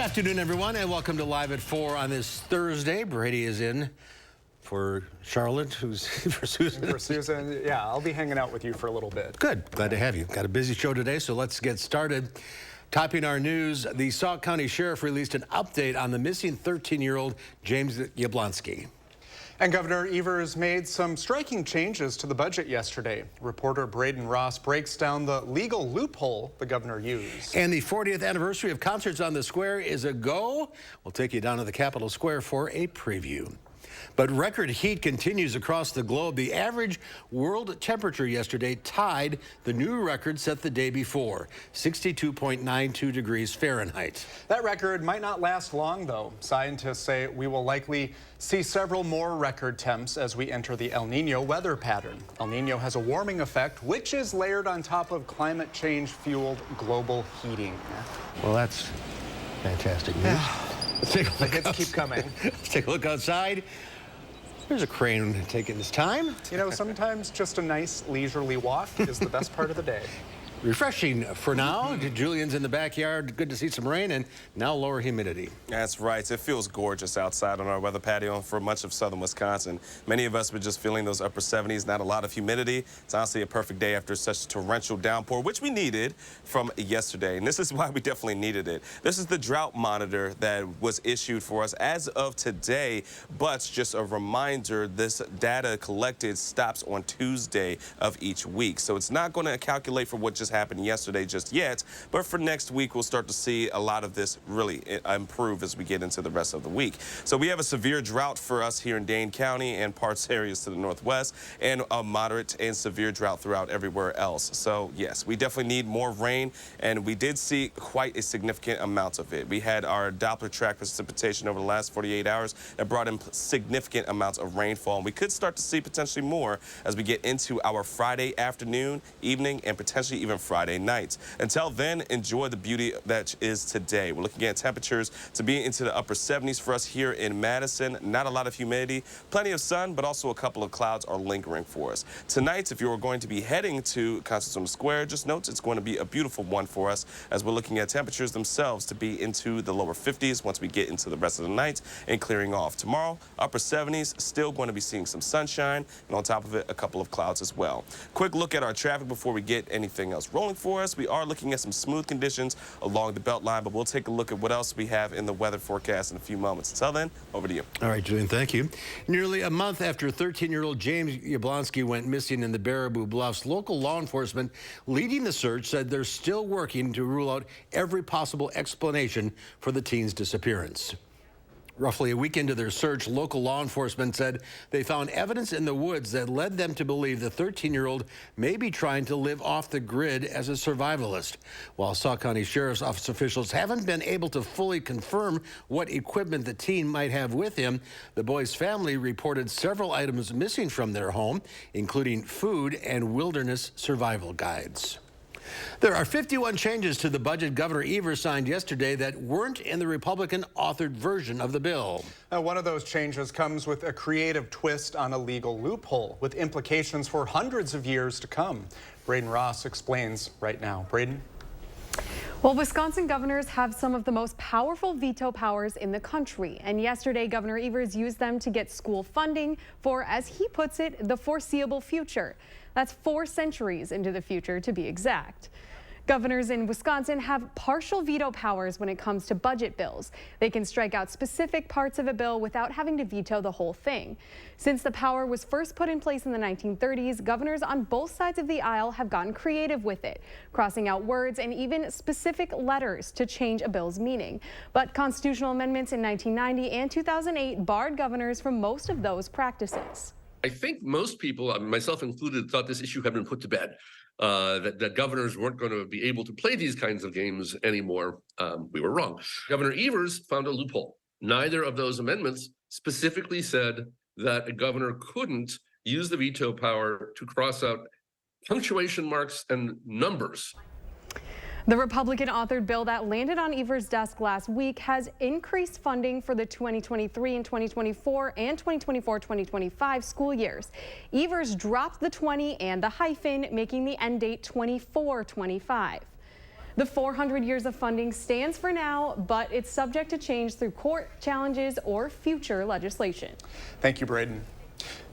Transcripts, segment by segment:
afternoon, everyone, and welcome to Live at 4 on this Thursday. Brady is in for Charlotte, who's for Susan. For Susan, yeah, I'll be hanging out with you for a little bit. Good. Glad to have you. Got a busy show today, so let's get started. Topping our news, the Sauk County Sheriff released an update on the missing 13-year-old James Yablonsky. And Governor Evers made some striking changes to the budget yesterday. Reporter Braden Ross breaks down the legal loophole the governor used. And the 40th anniversary of Concerts on the Square is a go. We'll take you down to the Capitol Square for a preview. But record heat continues across the globe. The average world temperature yesterday tied the new record set the day before, 62.92 degrees Fahrenheit. That record might not last long, though. Scientists say we will likely see several more record temps as we enter the El Nino weather pattern. El Nino has a warming effect, which is layered on top of climate change-fueled global heating. Well, that's fantastic news. Let's take a look. The hits keep coming. Let's take a look outside. There's a crane taking his time. You know, sometimes just a nice leisurely walk is the best part of the day. Refreshing for now. Julian's in the backyard. Good to see some rain and now lower humidity. That's right. It feels gorgeous outside on our weather patio for much of southern Wisconsin. Many of us were just feeling those upper 70s, not a lot of humidity. It's honestly a perfect day after such torrential downpour, which we needed from yesterday. And this is why we definitely needed it. This is the drought monitor that was issued for us as of today. But just a reminder, this data collected stops on Tuesday of each week. So it's not going to calculate for what just happened yesterday just yet, but for next week we'll start to see a lot of this really improve as we get into the rest of the week. So we have a severe drought for us here in Dane County and parts areas to the northwest, and a moderate and severe drought throughout everywhere else. So yes, we definitely need more rain, and we did see quite a significant amount of it. We had our Doppler track precipitation over the last 48 hours that brought in significant amounts of rainfall, and we could start to see potentially more as we get into our Friday afternoon, evening, and potentially even Friday nights. Until then, enjoy the beauty that is today. We're looking at temperatures to be into the upper 70s for us here in Madison. Not a lot of humidity, plenty of sun, but also a couple of clouds are lingering for us. Tonight, if you're going to be heading to Concerts on the Square, just note it's going to be a beautiful one for us as we're looking at temperatures themselves to be into the lower 50s once we get into the rest of the night and clearing off. Tomorrow, upper 70s, still going to be seeing some sunshine, and on top of it, a couple of clouds as well. Quick look at our traffic before we get anything else rolling for us. We are looking at some smooth conditions along the belt line, but we'll take a look at what else we have in the weather forecast in a few moments. Until then, over to you. All right, Julian, thank you. Nearly a month after 13-year-old James Yablonsky went missing in the Baraboo Bluffs, local law enforcement leading the search said they're still working to rule out every possible explanation for the teen's disappearance. Roughly a week into their search, local law enforcement said they found evidence in the woods that led them to believe the 13-year-old may be trying to live off the grid as a survivalist. While Sauk County Sheriff's Office officials haven't been able to fully confirm what equipment the teen might have with him, the boy's family reported several items missing from their home, including food and wilderness survival guides. There are 51 changes to the budget Governor Evers signed yesterday that weren't in the Republican-authored version of the bill. Now, one of those changes comes with a creative twist on a legal loophole with implications for hundreds of years to come. Braden Ross explains right now. Braden? Well, Wisconsin governors have some of the most powerful veto powers in the country, and yesterday Governor Evers used them to get school funding for, as he puts it, the foreseeable future. That's 4 centuries into the future, to be exact. Governors in Wisconsin have partial veto powers when it comes to budget bills. They can strike out specific parts of a bill without having to veto the whole thing. Since the power was first put in place in the 1930s, governors on both sides of the aisle have gotten creative with it, crossing out words and even specific letters to change a bill's meaning. But constitutional amendments in 1990 and 2008 barred governors from most of those practices. I think most people, myself included, thought this issue had been put to bed, that governors weren't going to be able to play these kinds of games anymore. We were wrong. Governor Evers found a loophole. Neither of those amendments specifically said that a governor couldn't use the veto power to cross out punctuation marks and numbers. The Republican-authored bill that landed on Evers' desk last week has increased funding for the 2023 and 2024 and 2024-2025 school years. Evers dropped the 20 and the hyphen, making the end date 24-25. The 400 years of funding stands for now, but it's subject to change through court challenges or future legislation. Thank you, Braden.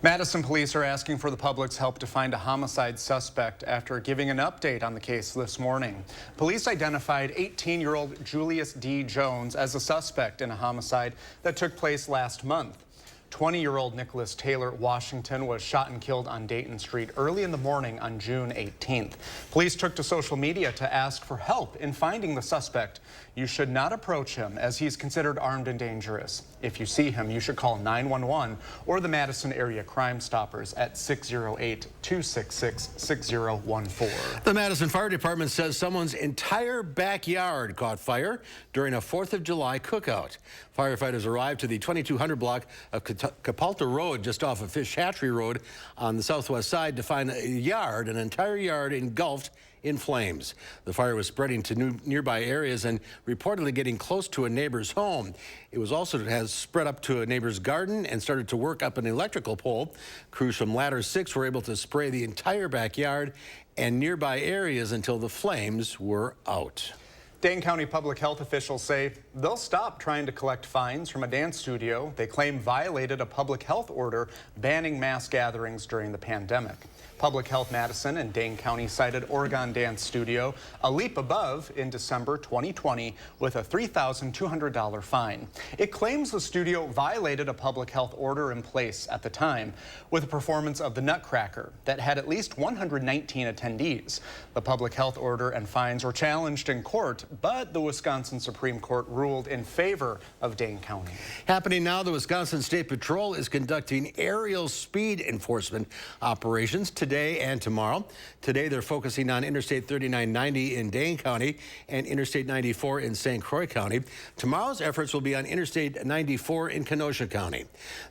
Madison police are asking for the public's help to find a homicide suspect after giving an update on the case this morning. Police identified 18-year-old Julius D. Jones as a suspect in a homicide that took place last month. 20-year-old Nicholas Taylor Washington was shot and killed on Dayton Street early in the morning on June 18th. Police took to social media to ask for help in finding the suspect. You should not approach him as he's considered armed and dangerous. If you see him, you should call 911 or the Madison Area Crime Stoppers at 608-266-6014. The Madison Fire Department says someone's entire backyard caught fire during a 4th of July cookout. Firefighters arrived to the 2200 block of Capalta Road, just off of Fish Hatchery Road on the southwest side, to find an entire yard engulfed in flames. The fire was spreading to nearby areas and reportedly getting close to a neighbor's home. It has spread up to a neighbor's garden and started to work up an electrical pole. Crews from Ladder 6 were able to spray the entire backyard and nearby areas until the flames were out. Dane County public health officials say they'll stop trying to collect fines from a dance studio they claim violated a public health order banning mass gatherings during the pandemic. Public Health Madison and Dane County cited Oregon Dance Studio a leap above in December 2020 with a $3,200 fine. It claims the studio violated a public health order in place at the time with a performance of the Nutcracker that had at least 119 attendees. The public health order and fines were challenged in court, but the Wisconsin Supreme Court ruled in favor of Dane County. Happening now, the Wisconsin State Patrol is conducting aerial speed enforcement operations today and tomorrow. Today, they're focusing on Interstate 3990 in Dane County and Interstate 94 in St. Croix County. Tomorrow's efforts will be on Interstate 94 in Kenosha County.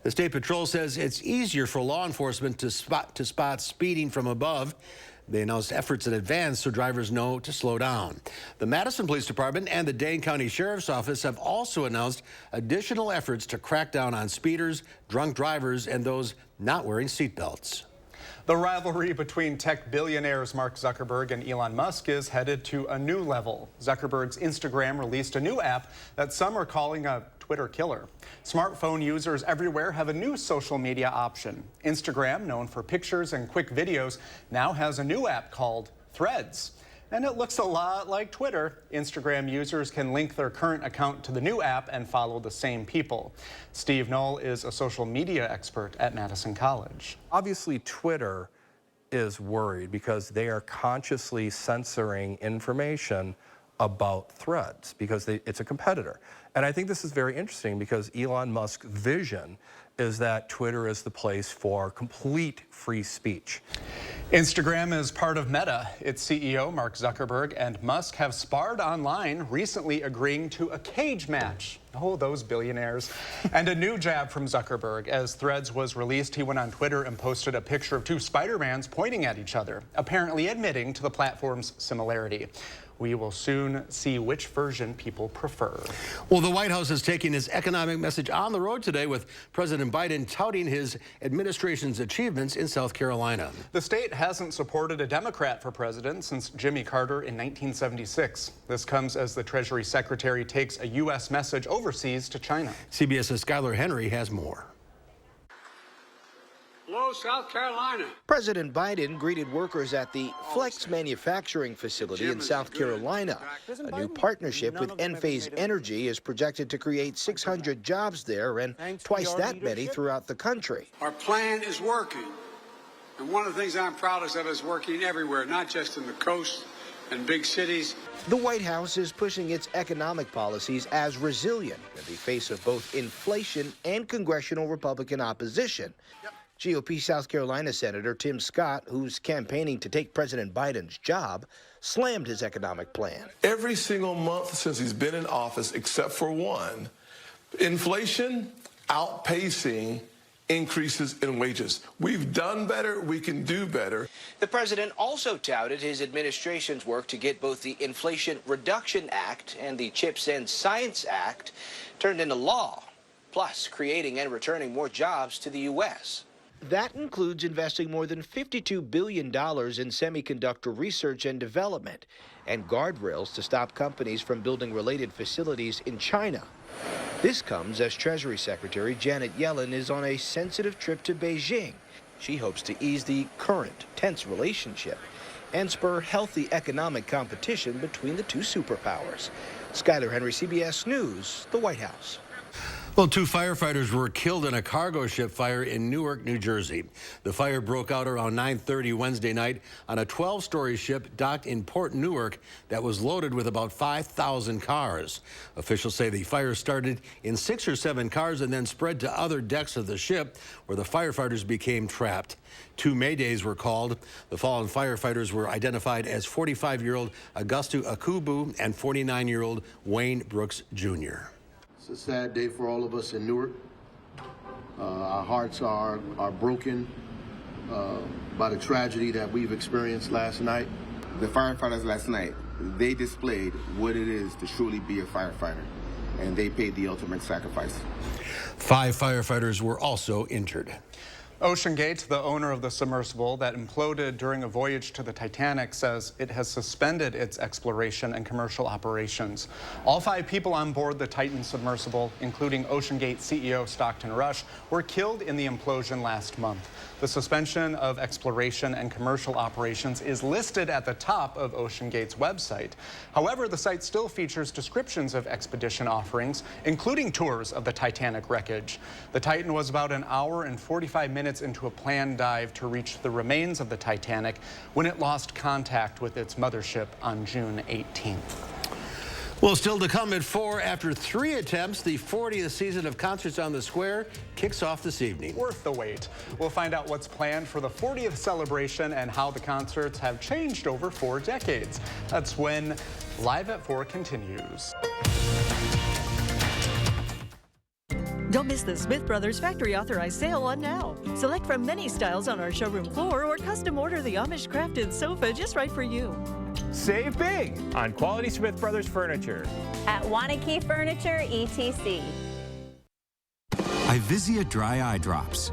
The State Patrol says it's easier for law enforcement to spot speeding from above. They announced efforts in advance so drivers know to slow down. The Madison Police Department and the Dane County Sheriff's Office have also announced additional efforts to crack down on speeders, drunk drivers, and those not wearing seatbelts. The rivalry between tech billionaires Mark Zuckerberg and Elon Musk is headed to a new level. Zuckerberg's Instagram released a new app that some are calling a Twitter killer. Smartphone users everywhere have a new social media option. Instagram, known for pictures and quick videos, now has a new app called Threads. And it looks a lot like Twitter. Instagram users can link their current account to the new app and follow the same people. Steve Knoll is a social media expert at Madison College. Obviously, Twitter is worried because they are consciously censoring information about Threads because it's a competitor. And I think this is very interesting because Elon Musk's vision is that Twitter is the place for complete free speech. Instagram is part of Meta. Its CEO, Mark Zuckerberg, and Musk have sparred online, recently agreeing to a cage match. Oh, those billionaires. And a new jab from Zuckerberg. As Threads was released, he went on Twitter and posted a picture of two Spider-Mans pointing at each other, apparently admitting to the platform's similarity. We will soon see which version people prefer. Well, the White House is taking its economic message on the road today with President Biden touting his administration's achievements in South Carolina. The state hasn't supported a Democrat for president since Jimmy Carter in 1976. This comes as the Treasury Secretary takes a U.S. message overseas to China. CBS's Skylar Henry has more. Hello, South Carolina. President Biden greeted workers at the Flex manufacturing facility in South Carolina. A new partnership with Enphase Energy is projected to create 600 jobs there and twice that many throughout the country. Our plan is working. And one of the things I'm proudest of is working everywhere, not just in the coast and big cities. The White House is pushing its economic policies as resilient in the face of both inflation and congressional Republican opposition. GOP South Carolina Senator Tim Scott, who's campaigning to take President Biden's job, slammed his economic plan. Every single month since he's been in office, except for one, inflation outpacing increases in wages. We've done better. We can do better. The president also touted his administration's work to get both the Inflation Reduction Act and the CHIPS and Science Act turned into law, plus creating and returning more jobs to the U.S. That includes investing more than $52 billion in semiconductor research and development and guardrails to stop companies from building related facilities in China. This comes as Treasury Secretary Janet Yellen is on a sensitive trip to Beijing. She hopes to ease the current tense relationship and spur healthy economic competition between the two superpowers. Skyler Henry, CBS News, the White House. Well, 2 firefighters were killed in a cargo ship fire in Newark, New Jersey. The fire broke out around 9:30 Wednesday night on a 12-story ship docked in Port Newark that was loaded with about 5,000 cars. Officials say the fire started in 6 or 7 cars and then spread to other decks of the ship where the firefighters became trapped. 2 maydays were called. The fallen firefighters were identified as 45-year-old Augusto Akubu and 49-year-old Wayne Brooks, Jr. It's a sad day for all of us in Newark. Our hearts are broken by the tragedy that we've experienced last night. The firefighters last night, they displayed what it is to truly be a firefighter, and they paid the ultimate sacrifice. 5 firefighters were also injured. OceanGate, the owner of the submersible that imploded during a voyage to the Titanic, says it has suspended its exploration and commercial operations. All 5 people on board the Titan submersible, including OceanGate CEO Stockton Rush, were killed in the implosion last month. The suspension of exploration and commercial operations is listed at the top of OceanGate's website. However, the site still features descriptions of expedition offerings, including tours of the Titanic wreckage. The Titan was about an hour and 45 minutes into a planned dive to reach the remains of the Titanic when it lost contact with its mothership on June 18th. Well, still to come at 4, after 3 attempts, the 40th season of Concerts on the Square kicks off this evening. Worth the wait. We'll find out what's planned for the 40th celebration and how the concerts have changed over 4 decades. That's when Live at 4 continues. Don't miss the Smith Brothers Factory Authorized Sale on now. Select from many styles on our showroom floor or custom order the Amish crafted sofa just right for you. Save big on quality Smith Brothers furniture. At Wanakee Furniture, ETC. Ivisia Dry Eye Drops.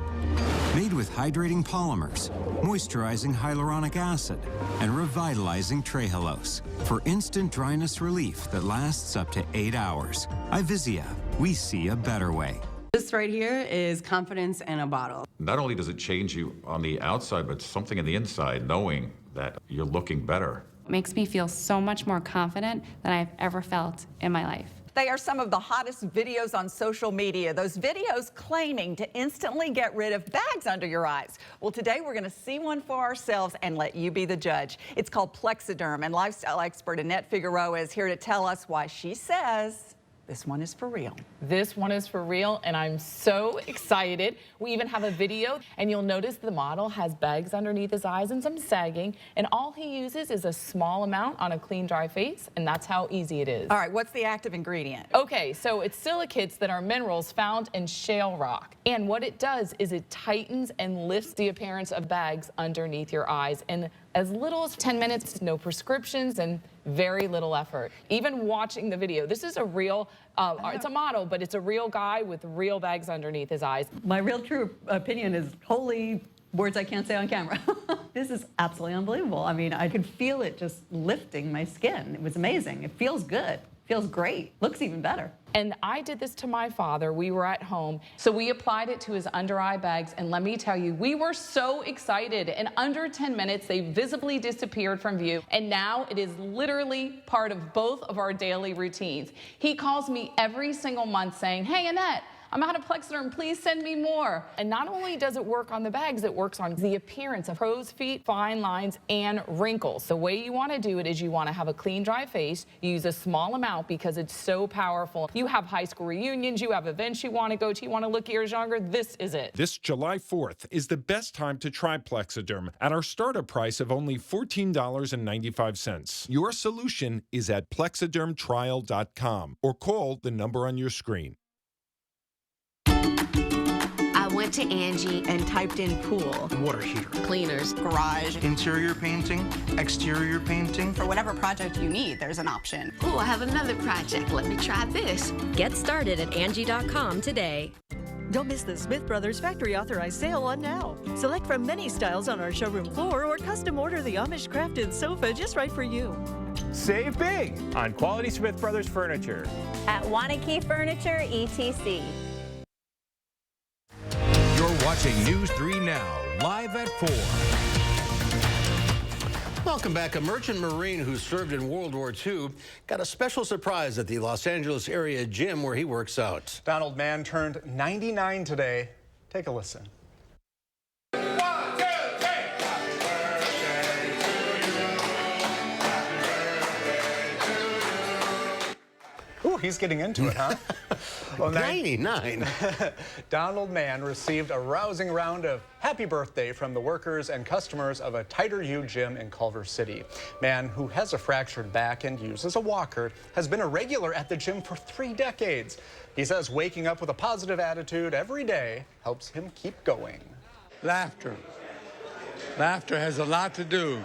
Made with hydrating polymers, moisturizing hyaluronic acid, and revitalizing trehalose for instant dryness relief that lasts up to 8 hours. Ivisia, we see a better way. This right here is confidence in a bottle. Not only does it change you on the outside, but something on the inside, knowing that you're looking better. It makes me feel so much more confident than I've ever felt in my life. They are some of the hottest videos on social media. Those videos claiming to instantly get rid of bags under your eyes. Well, today we're going to see one for ourselves and let you be the judge. It's called Plexiderm, and lifestyle expert Annette Figueroa is here to tell us why she says this one is for real. This one is for real, and I'm so excited. We even have a video, and you'll notice the model has bags underneath his eyes and some sagging, and all he uses is a small amount on a clean, dry face, and that's how easy it is. All right, what's the active ingredient? Okay, so it's silicates that are minerals found in shale rock, and what it does is it tightens and lifts the appearance of bags underneath your eyes in as little as 10 minutes, no prescriptions, and very little effort. Even watching the video, this is a real, it's a model, but it's a real guy with real bags underneath his eyes. My real true opinion is holy words I can't say on camera. This is absolutely unbelievable. I mean, I could feel it just lifting my skin. It was amazing. It feels good. Feels great. Looks even better. And I did this to my father. We were at home, so we applied it to his under eye bags, and let me tell you, we were so excited. In under 10 minutes, they visibly disappeared from view, and now it is literally part of both of our daily routines. He calls me every single month saying, "Hey, Annette, I'm out of Plexiderm, please send me more." And not only does it work on the bags, it works on the appearance of crow's feet, fine lines, and wrinkles. The way you want to do it is you want to have a clean, dry face. You use a small amount because it's so powerful. You have high school reunions, you have events you want to go to, you want to look years younger, this is it. This July 4th is the best time to try Plexiderm at our startup price of only $14.95. Your solution is at plexidermtrial.com or call the number on your screen. I went to Angie and typed in pool, water heater, cleaners, garage, interior painting, exterior painting. For whatever project you need, there's an option. Oh, I have another project. Let me try this. Get started at Angie.com today. Don't miss the Smith Brothers Factory Authorized Sale on now. Select from many styles on our showroom floor or custom order the Amish crafted sofa just right for you. Save big on quality Smith Brothers furniture. At Wanakee Furniture, ETC. You're watching News 3 Now, live at 4. Welcome back. A merchant marine who served in World War II got a special surprise at the Los Angeles area gym where he works out. Donald Mann turned 99 today. Take a listen. Ooh, he's getting into it, huh? Well, 99. Donald Mann received a rousing round of happy birthday from the workers and customers of a Tighter U gym in Culver City. Mann, who has a fractured back and uses a walker, has been a regular at the gym for 3 decades. He says waking up with a positive attitude every day helps him keep going. Laughter. Laughter has a lot to do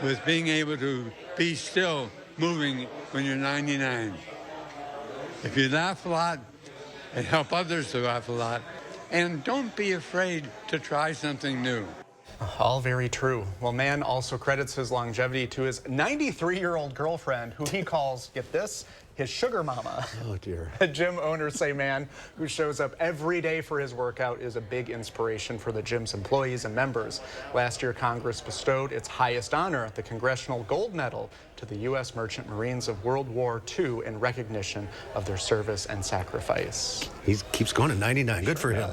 with being able to be still moving when you're 99. If you laugh a lot and help others to laugh a lot, and don't be afraid to try something new. All very true. Well, Mann also credits his longevity to his 93-year-old girlfriend, who he calls, get this, his sugar mama. Oh, dear. Gym owners say Mann, who shows up every day for his workout, is a big inspiration for the gym's employees and members. Last year, Congress bestowed its highest honor, the Congressional Gold Medal, to the U.S. Merchant Marines of World War II in recognition of their service and sacrifice. He keeps going at 99. Good for him.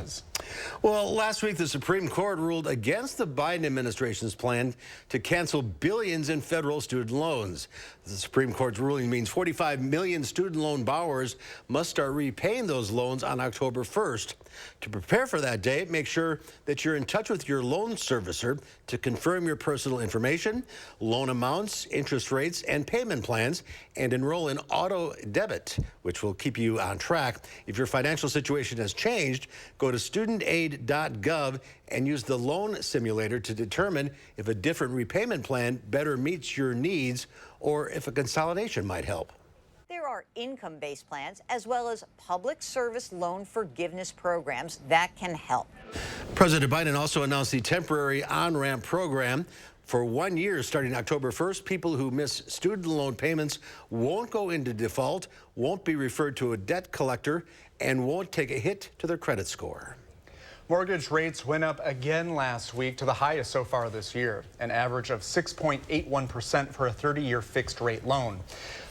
Well, last week, the Supreme Court ruled against the Biden administration's plan to cancel billions in federal student loans. The Supreme Court's ruling means 45 million student loan borrowers must start repaying those loans on October 1st. To prepare for that day, make sure that you're in touch with your loan servicer to confirm your personal information, loan amounts, interest rates, and payment plans, and enroll in auto debit, which will keep you on track. If your financial situation has changed, go to studentaid.gov and use the loan simulator to determine if a different repayment plan better meets your needs or if a consolidation might help. There are income-based plans as well as public service loan forgiveness programs that can help. President Biden also announced the temporary on-ramp program. For 1 year, starting October 1st, people who miss student loan payments won't go into default, won't be referred to a debt collector, and won't take a hit to their credit score. Mortgage rates went up again last week to the highest so far this year, an average of 6.81% for a 30-year fixed-rate loan.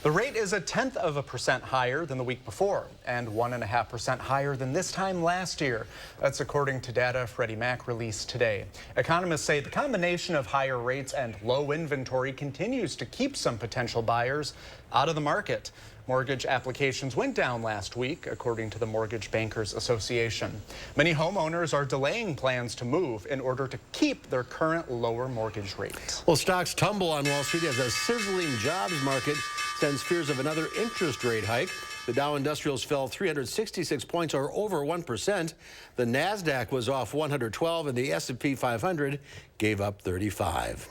The rate is 0.1% higher than the week before and 1.5% higher than this time last year. That's according to data Freddie Mac released today. Economists say the combination of higher rates and low inventory continues to keep some potential buyers out of the market. Mortgage applications went down last week, according to the Mortgage Bankers Association. Many homeowners are delaying plans to move in order to keep their current lower mortgage rate. Well, stocks tumble on Wall Street as a sizzling jobs market sends fears of another interest rate hike. The Dow Industrials fell 366 points, or over 1%. The NASDAQ was off 112, and the S&P 500 gave up 35.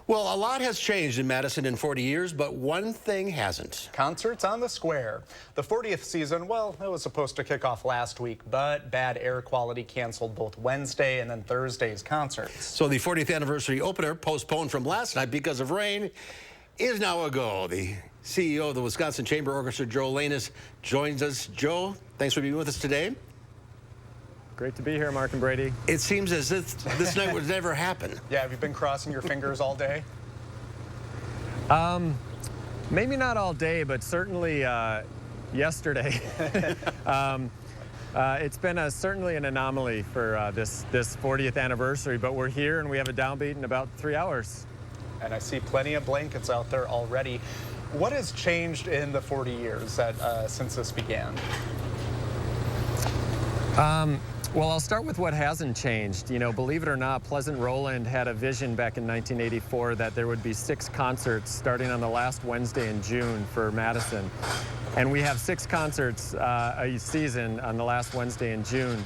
Well, a lot has changed in Madison in 40 years, but one thing hasn't. Concerts on the square. The 40th season, well, it was supposed to kick off last week, but bad air quality canceled both Wednesday and then Thursday's concerts. So the 40th anniversary opener, postponed from last night because of rain, is now a go. The CEO of the Wisconsin Chamber Orchestra, Joe Lanus, joins us. Joe, thanks for being with us today. Great to be here, Mark and Brady. It seems as if this night would never happen. Yeah, have you been crossing your fingers all day? Maybe not all day, but certainly yesterday. It's been certainly an anomaly for this 40th anniversary, but we're here and we have a downbeat in about 3 hours. And I see plenty of blankets out there already. What has changed in the 40 years since this began? Well, I'll start with what hasn't changed. You know, believe it or not, Pleasant Rowland had a vision back in 1984 that there would be 6 concerts starting on the last Wednesday in June for Madison. And we have 6 concerts a season on the last Wednesday in June.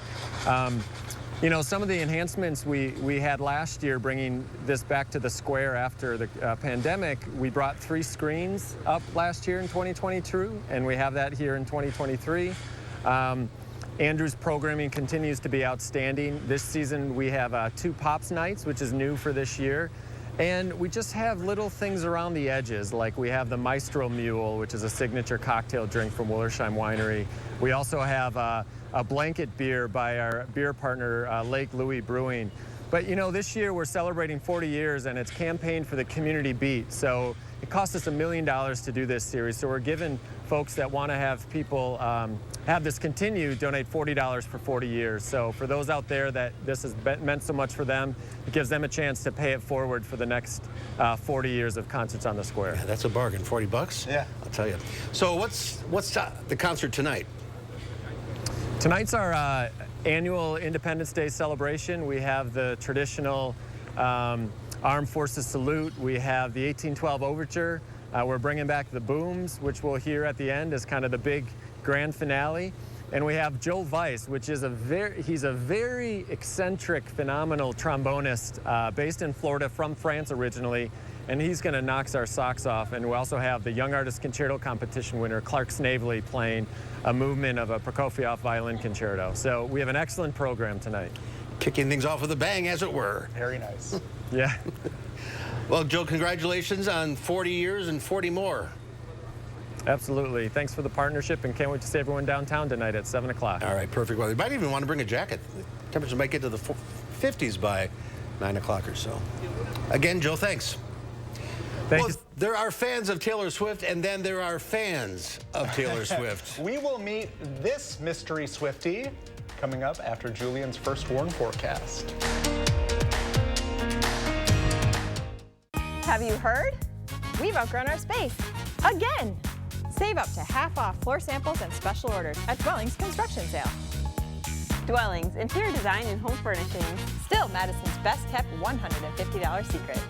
You know, some of the enhancements we had last year, bringing this back to the square after the pandemic, we brought 3 screens up last year in 2022, and we have that here in 2023. Andrew's programming continues to be outstanding. This season we have 2 Pops nights, which is new for this year. And we just have little things around the edges, like we have the Maestro Mule, which is a signature cocktail drink from Willersheim Winery. We also have a blanket beer by our beer partner, Lake Louis Brewing. But you know, this year we're celebrating 40 years and it's campaigned for the community beat. So it cost us $1 million to do this series. So we're giving folks that want to have people have this continue donate $40 for 40 years. So for those out there that this has meant so much for them, it gives them a chance to pay it forward for the next 40 years of Concerts on the Square. Yeah, that's a bargain. 40 bucks? Yeah. I'll tell you. So what's the concert tonight? Tonight's our annual Independence Day celebration. We have the traditional Armed Forces Salute. We have the 1812 Overture. We're bringing back the Booms, which we'll hear at the end as kind of the big grand finale. And we have Joe Weiss, which is he's a very eccentric, phenomenal trombonist based in Florida, from France originally. And he's going to knock our socks off. And we also have the Young Artist Concerto Competition winner, Clark Snavely, playing a movement of a Prokofiev violin concerto. So we have an excellent program tonight. Kicking things off with a bang, as it were. Very nice. Yeah. Well, Joe, congratulations on 40 years and 40 more. Absolutely. Thanks for the partnership, and can't wait to see everyone downtown tonight at 7 o'clock. All right, perfect weather. You might even want to bring a jacket. Temperature might get to the 50s by 9 o'clock or so. Again, Joe, thanks. Thanks. Well, there are fans of Taylor Swift, and then there are fans of Taylor Swift. We will meet this mystery Swiftie coming up after Julian's first warn forecast. Have you heard? We've outgrown our space. Again! Save up to half off floor samples and special orders at Dwellings Construction Sale. Dwellings, interior design and home furnishings. Still Madison's best kept $150 secret.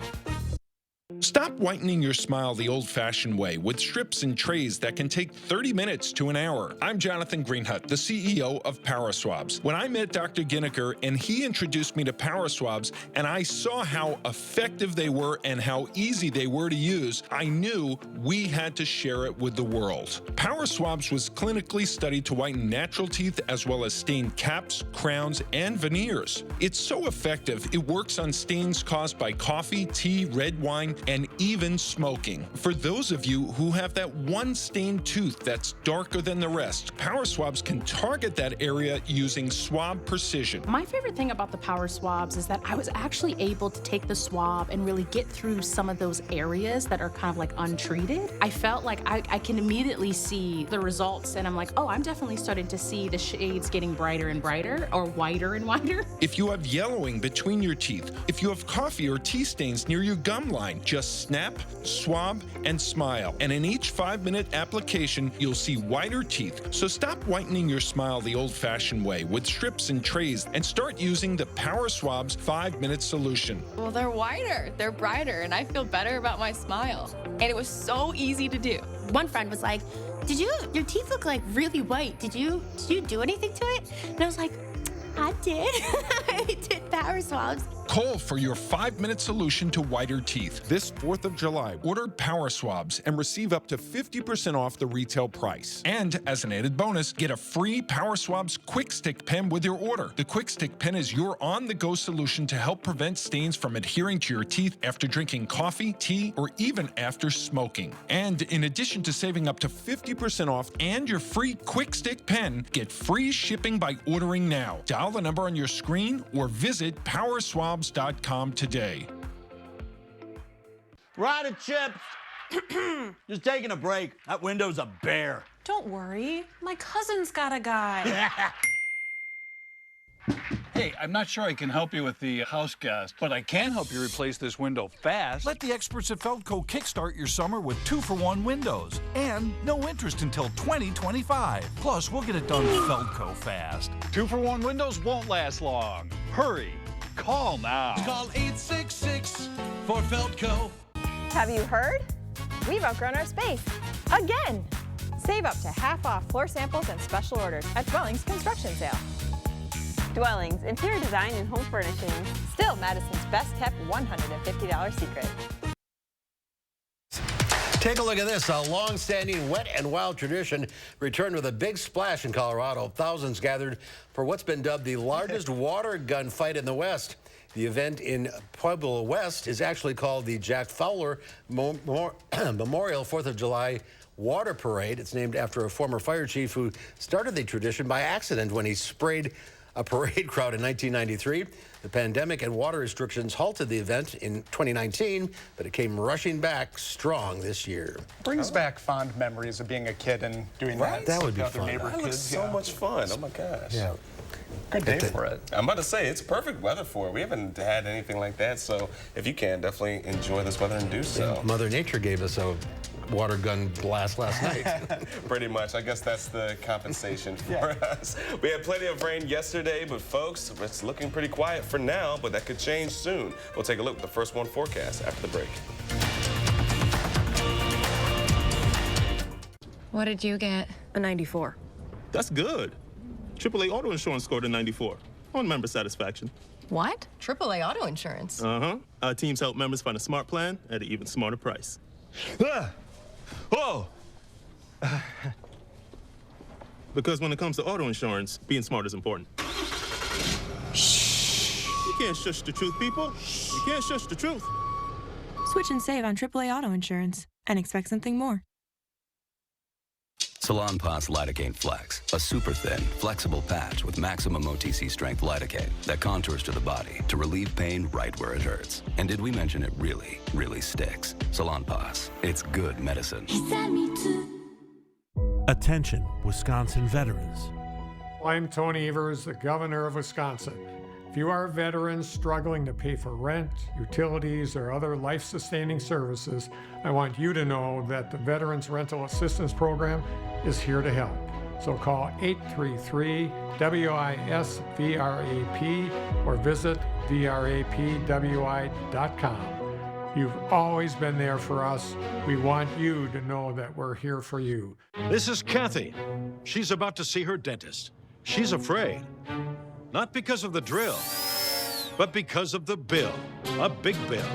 Stop whitening your smile the old-fashioned way with strips and trays that can take 30 minutes to an hour. I'm Jonathan Greenhut, the CEO of Power Swabs. When I met Dr. Ginniker and he introduced me to Power Swabs and I saw how effective they were and how easy they were to use, I knew we had to share it with the world. Power Swabs was clinically studied to whiten natural teeth as well as stain caps, crowns, and veneers. It's so effective, it works on stains caused by coffee, tea, red wine, and even smoking. For those of you who have that one stained tooth that's darker than the rest, Power Swabs can target that area using swab precision. My favorite thing about the Power Swabs is that I was actually able to take the swab and really get through some of those areas that are kind of like untreated. I felt like I can immediately see the results, and I'm like, oh, I'm definitely starting to see the shades getting brighter and brighter, or whiter and whiter. If you have yellowing between your teeth, if you have coffee or tea stains near your gum line, just snap, swab, and smile. And in each 5-minute application, you'll see whiter teeth. So stop whitening your smile the old-fashioned way with strips and trays and start using the Power Swabs 5-minute solution. Well, they're whiter, they're brighter, and I feel better about my smile. And it was so easy to do. One friend was like, your teeth look like really white. Did you do anything to it? And I was like, I did. I did Power Swabs. Call for your 5-minute solution to whiter teeth. This 4th of July, order Power Swabs and receive up to 50% off the retail price. And as an added bonus, get a free Power Swabs Quick Stick pen with your order. The Quick Stick pen is your on-the-go solution to help prevent stains from adhering to your teeth after drinking coffee, tea, or even after smoking. And in addition to saving up to 50% off and your free Quick Stick pen, get free shipping by ordering now. Dial the number on your screen or visit PowerSwabs.com today. Ryder Chips, just taking a break. That window's a bear. Don't worry, my cousin's got a guy. Hey, I'm not sure I can help you with the house gas, but I can help you replace this window fast. Let the experts at Feldco kickstart your summer with 2-for-1 windows and no interest until 2025. Plus, we'll get it done Feldco fast. 2-for-1 windows won't last long. Hurry. Call now. Call 866 for Feldco. Have you heard? We've outgrown our space. Again! Save up to half off floor samples and special orders at Dwellings Construction Sale. Dwellings, interior design and home furnishings. Still Madison's best kept $150 secret. Take a look at this. A long-standing wet and wild tradition returned with a big splash in Colorado. Thousands gathered for what's been dubbed the largest water gun fight in the West. The event in Pueblo West is actually called the Jack Fowler Memorial 4th of July Water Parade. It's named after a former fire chief who started the tradition by accident when he sprayed a parade crowd in 1993. The pandemic and water restrictions halted the event in 2019, but it came rushing back strong this year. Brings back fond memories of being a kid and doing that. That would be with other fun. neighbor That looks kids. so much fun. Oh my gosh. Yeah. Good day for it. I'm about to say, it's perfect weather for it. We haven't had anything like that, so if you can, definitely enjoy this weather and do so. Mother Nature gave us a water gun blast last night. Pretty much. I guess that's the compensation for us. We had plenty of rain yesterday, but folks, it's looking pretty quiet for now, but that could change soon. We'll take a look at the first one forecast after the break. What did you get? A 94. That's good. AAA Auto Insurance scored a 94 on member satisfaction. What? AAA Auto Insurance. Uh-huh. Our teams help members find a smart plan at an even smarter price. Whoa! Because when it comes to auto insurance, being smart is important. Shh. You can't shush the truth, people. You can't shush the truth. Switch and save on AAA Auto Insurance and expect something more. Salonpas Lidocaine Flex, a super thin, flexible patch with maximum OTC strength lidocaine that contours to the body to relieve pain right where it hurts. And did we mention it really, really sticks? Salonpas, it's good medicine. Attention, Wisconsin veterans. I'm Tony Evers, the governor of Wisconsin. If you are a veteran struggling to pay for rent, utilities, or other life-sustaining services, I want you to know that the Veterans Rental Assistance Program is here to help. So call 833-WISC-VRAP or visit VRAPWI.com. You've always been there for us. We want you to know that we're here for you. This is Kathy. She's about to see her dentist. She's afraid. Not because of the drill, but because of the bill. A big bill.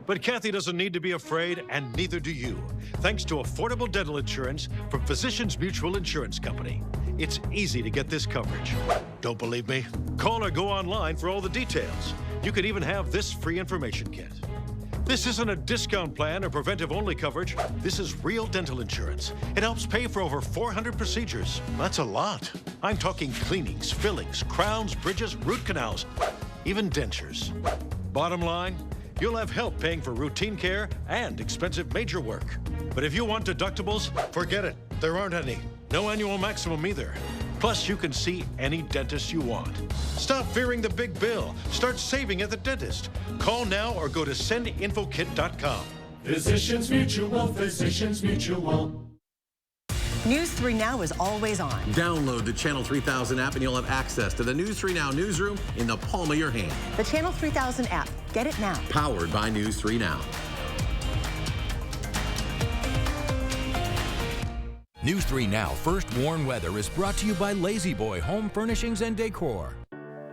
But Kathy doesn't need to be afraid, and neither do you, thanks to affordable dental insurance from Physicians Mutual Insurance Company. It's easy to get this coverage. Don't believe me? Call or go online for all the details. You could even have this free information kit. This isn't a discount plan or preventive-only coverage. This is real dental insurance. It helps pay for over 400 procedures. That's a lot. I'm talking cleanings, fillings, crowns, bridges, root canals, even dentures. Bottom line, you'll have help paying for routine care and expensive major work. But if you want deductibles, forget it. There aren't any. No annual maximum either. Plus, you can see any dentist you want. Stop fearing the big bill. Start saving at the dentist. Call now or go to sendinfokit.com. Physicians Mutual, Physicians Mutual. News 3 Now is always on. Download the Channel 3000 app and you'll have access to the News 3 Now newsroom in the palm of your hand. The Channel 3000 app. Get it now. Powered by News 3 Now. News 3 Now First Warn Weather is brought to you by Lazy Boy Home Furnishings and Decor.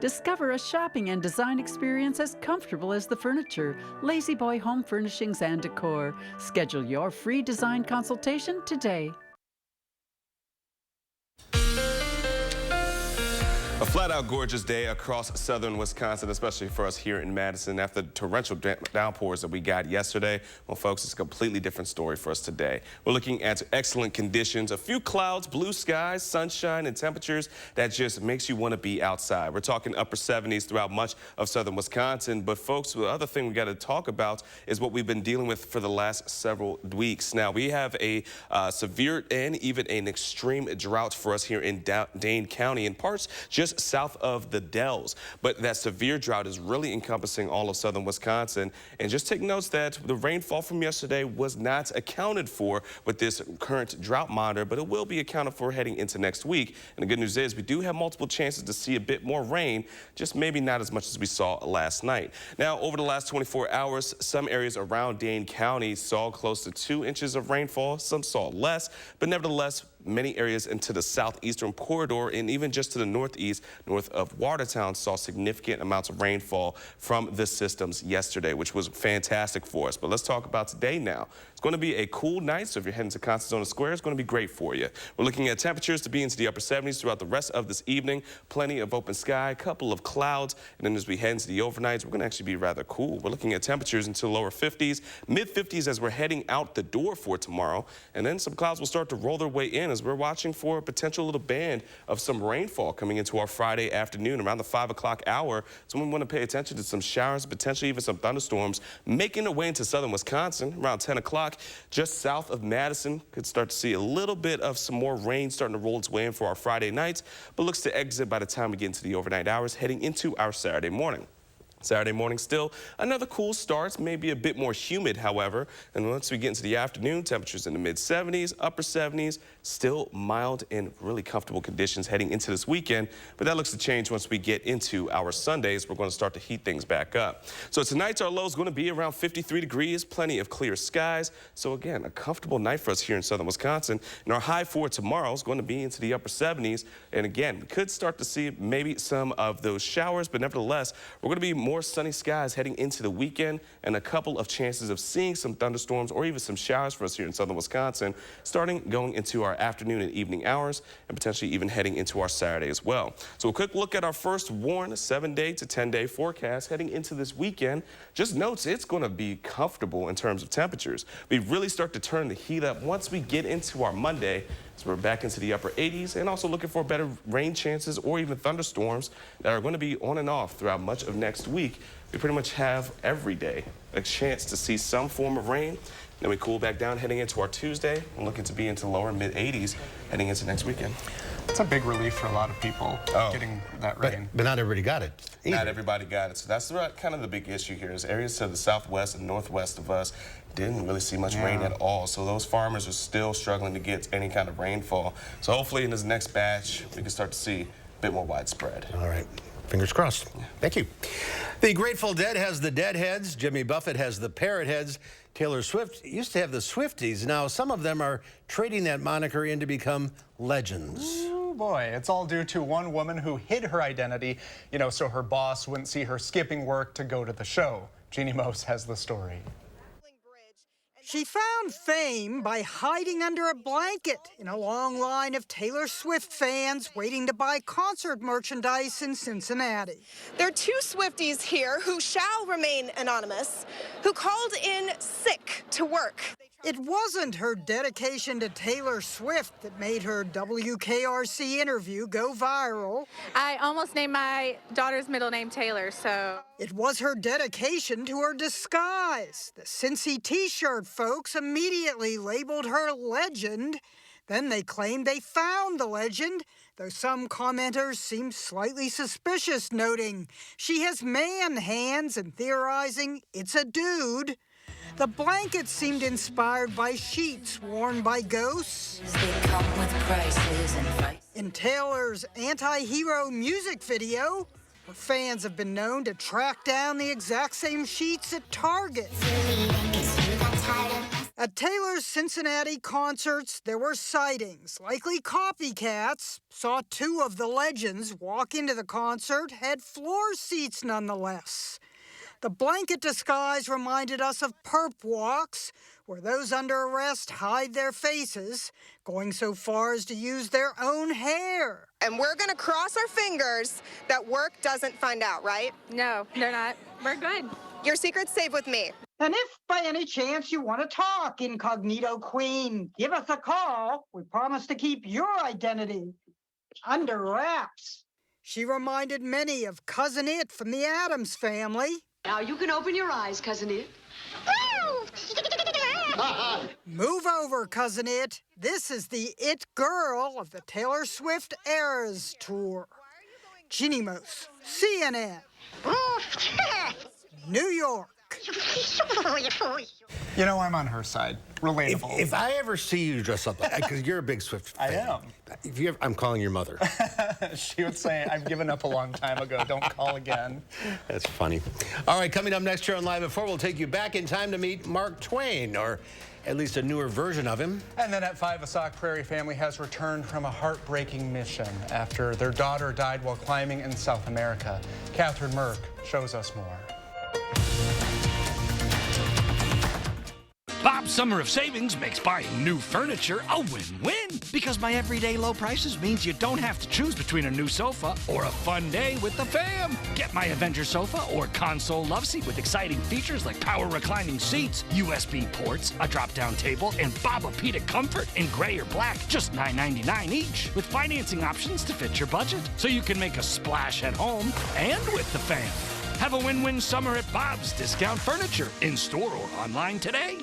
Discover a shopping and design experience as comfortable as the furniture. Lazy Boy Home Furnishings and Decor. Schedule your free design consultation today. A flat-out gorgeous day across southern Wisconsin, especially for us here in Madison. After the torrential downpours that we got yesterday, well, folks, it's a completely different story for us today. We're looking at excellent conditions, a few clouds, blue skies, sunshine, and temperatures that just makes you want to be outside. We're talking upper 70s throughout much of southern Wisconsin. But, folks, the other thing we got to talk about is what we've been dealing with for the last several weeks. Now, we have a severe and even an extreme drought for us here in Dane County, in parts just south of the Dells. But that severe drought is really encompassing all of southern Wisconsin. And just take notes that the rainfall from yesterday was not accounted for with this current drought monitor, but it will be accounted for heading into next week. And the good news is we do have multiple chances to see a bit more rain, just maybe not as much as we saw last night. Now, over the last 24 hours, some areas around Dane County saw close to 2 inches of rainfall. Some saw less, but nevertheless, many areas into the southeastern corridor and even just to the northeast, north of Watertown, saw significant amounts of rainfall from the systems yesterday, which was fantastic for us. But let's talk about today now. It's going to be a cool night, so if you're heading to Constitution Square, it's going to be great for you. We're looking at temperatures to be into the upper 70s throughout the rest of this evening. Plenty of open sky, a couple of clouds, and then as we head into the overnights, we're going to actually be rather cool. We're looking at temperatures into lower 50s, mid 50s as we're heading out the door for tomorrow, and then some clouds will start to roll their way in as we're watching for a potential little band of some rainfall coming into our Friday afternoon around the 5 o'clock hour. So we want to pay attention to some showers, potentially even some thunderstorms making their way into southern Wisconsin around 10 o'clock. Just south of Madison, could start to see a little bit of some more rain starting to roll its way in for our Friday nights, but looks to exit by the time we get into the overnight hours heading into our Saturday morning. Saturday morning still another cool start, maybe a bit more humid, however, and once we get into the afternoon, temperatures in the mid 70s, upper 70s, still mild and really comfortable conditions heading into this weekend, but that looks to change once we get into our Sundays. We're going to start to heat things back up. So tonight's our low is going to be around 53 degrees, plenty of clear skies. So again, a comfortable night for us here in southern Wisconsin, and our high for tomorrow is going to be into the upper 70s, and again, we could start to see maybe some of those showers, but nevertheless, we're going to be more sunny skies heading into the weekend and a couple of chances of seeing some thunderstorms or even some showers for us here in southern Wisconsin, starting going into our afternoon and evening hours and potentially even heading into our Saturday as well. So a quick look at our first warn 7-day to 10-day forecast heading into this weekend. Just notes it's going to be comfortable in terms of temperatures. We really start to turn the heat up once we get into our Monday. So we're back into the upper 80s and also looking for better rain chances or even thunderstorms that are going to be on and off throughout much of next week. We pretty much have every day a chance to see some form of rain. Then we cool back down heading into our Tuesday and looking to be into lower mid 80s heading into next weekend. It's a big relief for a lot of people getting that rain. But not everybody got it either. Not everybody got it. So that's kind of the big issue here is areas to the southwest and northwest of us didn't really see much rain at all. So those farmers are still struggling to get any kind of rainfall. So hopefully in this next batch, we can start to see a bit more widespread. All right. Fingers crossed. Thank you. The Grateful Dead has the Deadheads. Jimmy Buffett has the Parrot Heads. Taylor Swift used to have the Swifties. Now some of them are trading that moniker in to become legends. Oh boy, it's all due to one woman who hid her identity, so her boss wouldn't see her skipping work to go to the show. Jeannie Mose has the story. She found fame by hiding under a blanket in a long line of Taylor Swift fans waiting to buy concert merchandise in Cincinnati. There are two Swifties here who shall remain anonymous, who called in sick to work. It wasn't her dedication to Taylor Swift that made her WKRC interview go viral. I almost named my daughter's middle name Taylor, so... It was her dedication to her disguise. The Cincy t-shirt folks immediately labeled her legend. Then they claimed they found the legend, though some commenters seemed slightly suspicious, noting she has man hands and theorizing it's a dude. The blanket seemed inspired by sheets worn by ghosts. They come with prices and fights. In Taylor's anti-hero music video, her fans have been known to track down the exact same sheets at Target. At Taylor's Cincinnati concerts, there were sightings. Likely copycats saw two of the legends walk into the concert, had floor seats nonetheless. The blanket disguise reminded us of perp walks, where those under arrest hide their faces, going so far as to use their own hair. And we're going to cross our fingers that work doesn't find out, right? No, they're not. We're good. Your secret's safe with me. And if by any chance you want to talk, Incognito Queen, give us a call. We promise to keep your identity under wraps. She reminded many of Cousin It from the Addams Family. Now you can open your eyes, Cousin It. Move over, Cousin It. This is the It Girl of the Taylor Swift Eras Tour. Jeannie Mose, CNN. New York. You know, I'm on her side. Relatable. If I ever see you dress up, because you're a big Swift fan. I am. If you ever, I'm calling your mother. She would say, I've given up a long time ago. Don't call again. That's funny. All right, coming up next here on Live at 4, we'll take you back in time to meet Mark Twain, or at least a newer version of him. And then at 5, a Sauk Prairie family has returned from a heartbreaking mission after their daughter died while climbing in South America. Catherine Merck shows us more. Bob's Summer of Savings makes buying new furniture a win-win, because my everyday low prices means you don't have to choose between a new sofa or a fun day with the fam. Get my Avenger sofa or console loveseat with exciting features like power reclining seats, USB ports, a drop-down table, and Bob-O-Pedic comfort in gray or black, just $9.99 each, with financing options to fit your budget, so you can make a splash at home and with the fam. Have a win-win summer at Bob's Discount Furniture, in-store or online today.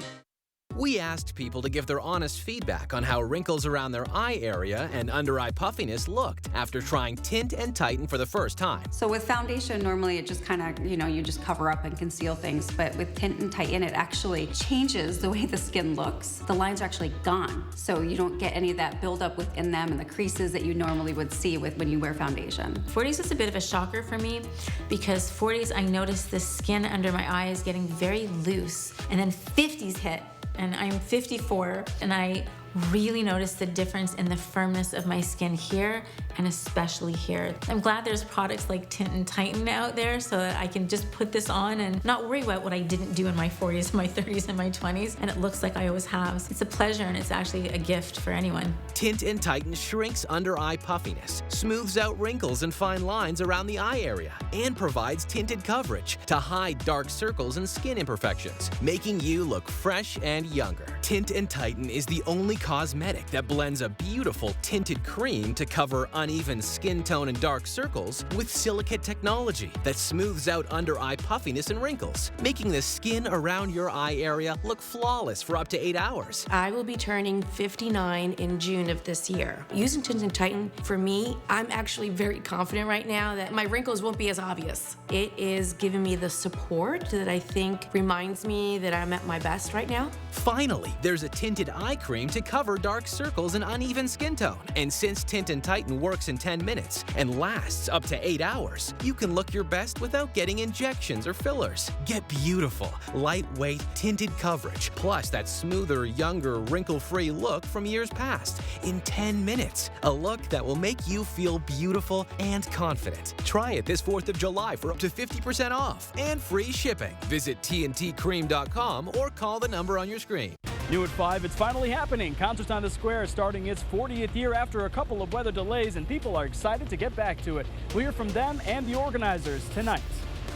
We asked people to give their honest feedback on how wrinkles around their eye area and under-eye puffiness looked after trying Tint and Tighten for the first time. So with foundation, normally it just kind of, you just cover up and conceal things. But with Tint and Tighten, it actually changes the way the skin looks. The lines are actually gone. So you don't get any of that buildup within them and the creases that you normally would see when you wear foundation. 40s is a bit of a shocker for me, because 40s, I noticed the skin under my eye is getting very loose. And then 50s hit. And I'm 54, and I really noticed the difference in the firmness of my skin here, and especially here. I'm glad there's products like Tint and Tighten out there so that I can just put this on and not worry about what I didn't do in my 40s, my 30s, and my 20s, and it looks like I always have. It's a pleasure, and it's actually a gift for anyone. Tint and Tighten shrinks under-eye puffiness, smooths out wrinkles and fine lines around the eye area, and provides tinted coverage to hide dark circles and skin imperfections, making you look fresh and younger. Tint and Tighten is the only cosmetic that blends a beautiful tinted cream to cover uneven skin tone and dark circles with silicate technology that smooths out under-eye puffiness and wrinkles, making the skin around your eye area look flawless for up to 8 hours. I will be turning 59 in June of this year. Using Tint and Tighten, for me, I'm actually very confident right now that my wrinkles won't be as obvious. It is giving me the support that I think reminds me that I'm at my best right now. Finally, there's a tinted eye cream to cover dark circles and uneven skin tone. And since Tint and Tighten works in 10 minutes and lasts up to 8 hours, you can look your best without getting injections or fillers. Get beautiful, lightweight, tinted coverage, plus that smoother, younger, wrinkle-free look from years past in 10 minutes. A look that will make you feel beautiful and confident. Try it this 4th of July for up to 50% off and free shipping. Visit tntcream.com or call the number on your screen. New at 5, it's finally happening. Concerts on the Square is starting its 40th year after a couple of weather delays, and people are excited to get back to it. We'll hear from them and the organizers tonight.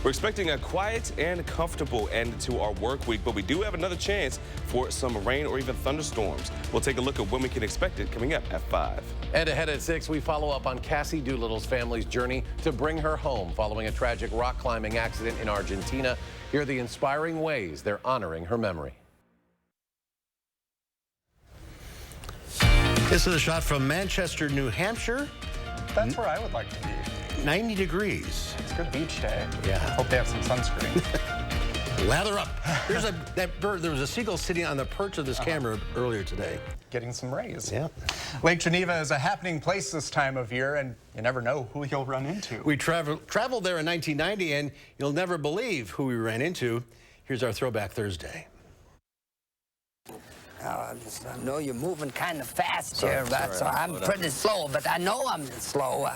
We're expecting a quiet and comfortable end to our work week, but we do have another chance for some rain or even thunderstorms. We'll take a look at when we can expect it coming up at 5. And ahead at 6, we follow up on Cassie Doolittle's family's journey to bring her home following a tragic rock climbing accident in Argentina. Here are the inspiring ways they're honoring her memory. This is a shot from Manchester, New Hampshire. That's where I would like to be. 90 degrees. It's a good beach day. Yeah. Hope they have some sunscreen. Lather up. There's that bird. There was a seagull sitting on the perch of this camera earlier today. Getting some rays. Yeah. Lake Geneva is a happening place this time of year, and you never know who you'll run into. We traveled there in 1990, and you'll never believe who we ran into. Here's our Throwback Thursday. I know you're moving kind of fast here. I'm pretty slow, but I know I'm slow.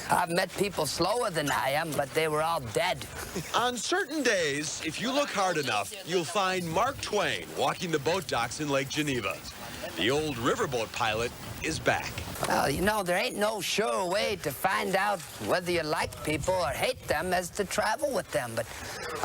I've met people slower than I am, but they were all dead. On certain days, if you look hard enough, you'll find Mark Twain walking the boat docks in Lake Geneva. The old riverboat pilot is back. Well, you know, there ain't no sure way to find out whether you like people or hate them as to travel with them, but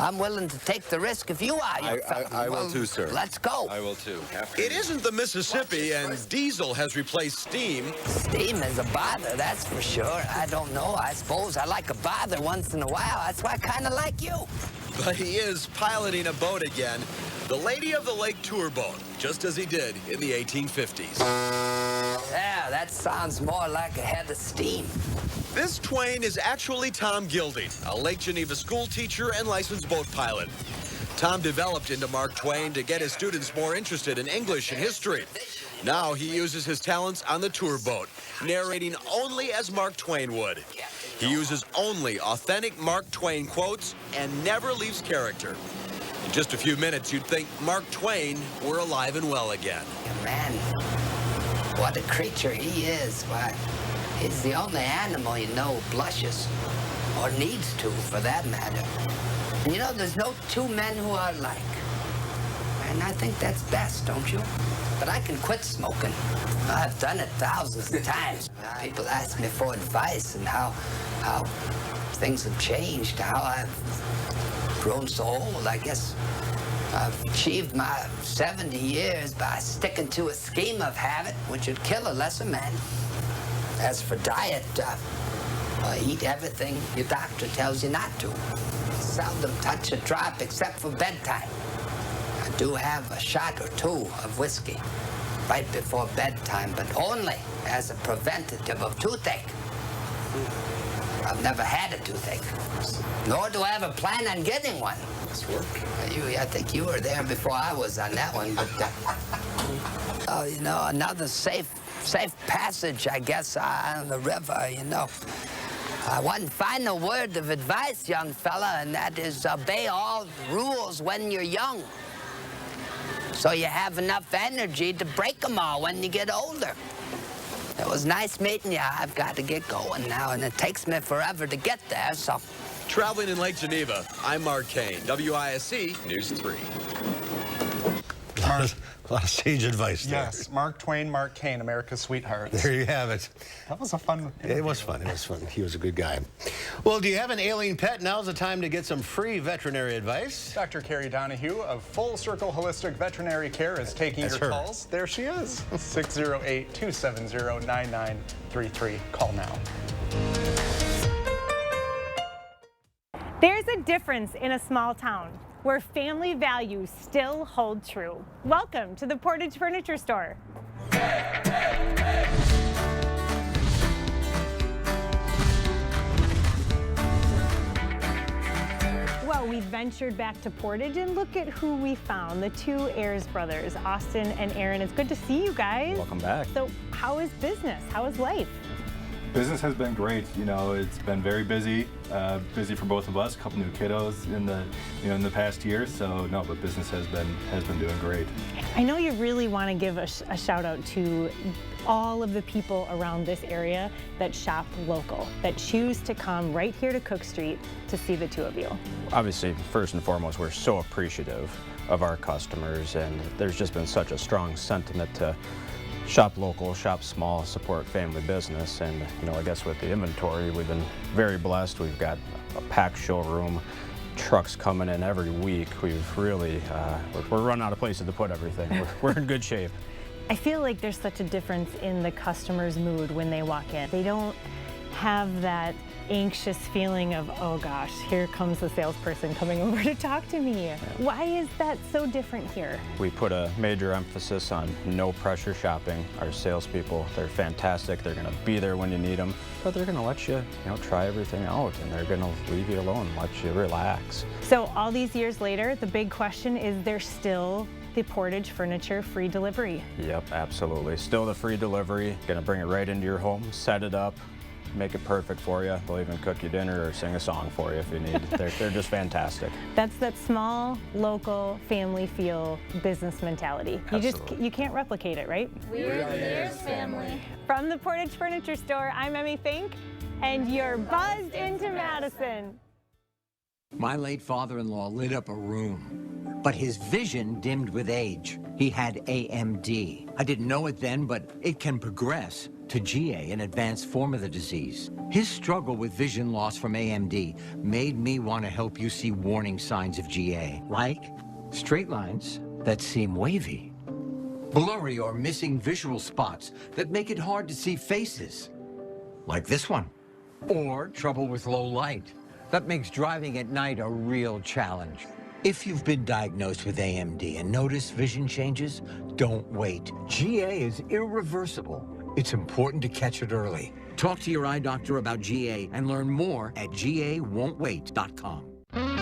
I'm willing to take the risk if you are, young fella. I will too, sir. Let's go. I will too. It isn't the Mississippi, and diesel has replaced steam. Steam is a bother, that's for sure. I don't know. I suppose I like a bother once in a while. That's why I kind of like you. But he is piloting a boat again, the Lady of the Lake tour boat, just as he did in the 1850s. Yeah, that sounds more like a head of steam. This Twain is actually Tom Gilding, a Lake Geneva school teacher and licensed boat pilot. Tom developed into Mark Twain to get his students more interested in English and history. Now he uses his talents on the tour boat, narrating only as Mark Twain would. He uses only authentic Mark Twain quotes and never leaves character. In just a few minutes, you'd think Mark Twain were alive and well again. Man, what a creature he is. Why, he's the only animal you know blushes, or needs to, for that matter. And you know, there's no two men who are alike. And I think that's best, don't you? But I can quit smoking. I've done it thousands of times. People ask me for advice and how things have changed, how I've grown so old. I guess I've achieved my 70 years by sticking to a scheme of habit which would kill a lesser man. As for diet, eat everything your doctor tells you not to. Seldom touch a drop except for bedtime. I do have a shot or two of whiskey right before bedtime, but only as a preventative of toothache. I've never had a toothache, nor do I ever plan on getting one. I think you were there before I was on that one, but oh, you know, another safe passage, I guess, on the river, you know. One final word of advice, young fella, and that is obey all rules when you're young, so you have enough energy to break them all when you get older. It was nice meeting you. I've got to get going now, and it takes me forever to get there, so. Traveling in Lake Geneva, I'm Mark Kane, WISC News 3. A lot of sage advice there. Yes, Mark Twain, Mark Kane, America's sweetheart. There you have it. That was a fun interview. It was fun. It was fun. He was a good guy. Well, do you have an ailing pet? Now's the time to get some free veterinary advice. Dr. Carrie Donahue of Full Circle Holistic Veterinary Care is taking your calls. There she is. 608-270-9933. Call now. There's a difference in a small town where family values still hold true. Welcome to the Portage Furniture Store. Well, we ventured back to Portage and look at who we found, the two Ayers brothers, Austin and Aaron. It's good to see you guys. Welcome back. So how is business? How is life? Business has been great. You know, it's been very busy, busy for both of us. A couple new kiddos in the past year. So no, but business has been doing great. I know you really want to give a shout out to all of the people around this area that shop local, that choose to come right here to Cook Street to see the two of you. Obviously, first and foremost, we're so appreciative of our customers, and there's just been such a strong sentiment to shop local, shop small, support family business. And you know, I guess with the inventory, we've been very blessed. We've got a packed showroom, trucks coming in every week. We've really, we're running out of places to put everything. We're in good shape. I feel like there's such a difference in the customer's mood when they walk in. They don't have that anxious feeling of, oh gosh, here comes the salesperson coming over to talk to me. Yeah. Why is that so different here? We put a major emphasis on no pressure shopping. Our salespeople, they're fantastic. They're gonna be there when you need them, but they're gonna let you, try everything out, and they're gonna leave you alone, let you relax. So all these years later, the big question is, there's still the Portage Furniture free delivery? Yep, absolutely. Still the free delivery. Gonna bring it right into your home, set it up, make it perfect for you. They'll even cook you dinner or sing a song for you if you need. They're just fantastic. That's that small, local, family feel business mentality. You can't replicate it, right? We're the Ayers family. From the Portage Furniture Store, I'm Emmy Fink, and you're buzzed into Madison. My late father-in-law lit up a room, but his vision dimmed with age. He had AMD. I didn't know it then, but it can progress to GA, an advanced form of the disease. His struggle with vision loss from AMD made me want to help you see warning signs of GA, like straight lines that seem wavy, blurry or missing visual spots that make it hard to see faces, like this one, or trouble with low light. That makes driving at night a real challenge. If you've been diagnosed with AMD and notice vision changes, don't wait. GA is irreversible. It's important to catch it early. Talk to your eye doctor about GA and learn more at GAWon'tWait.com.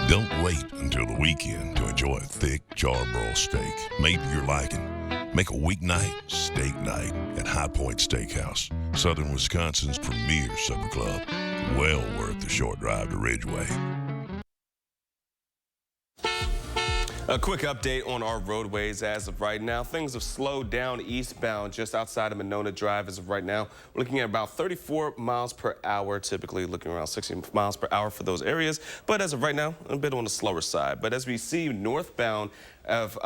Don't wait until the weekend to enjoy a thick charbroiled steak made to your liking. Make a weeknight steak night at High Point Steakhouse, Southern Wisconsin's premier supper club. Well worth the short drive to Ridgeway. A quick update on our roadways as of right now. Things have slowed down eastbound just outside of Monona Drive as of right now. We're looking at about 34 miles per hour, typically looking around 60 miles per hour for those areas. But as of right now, a bit on the slower side. But as we see northbound of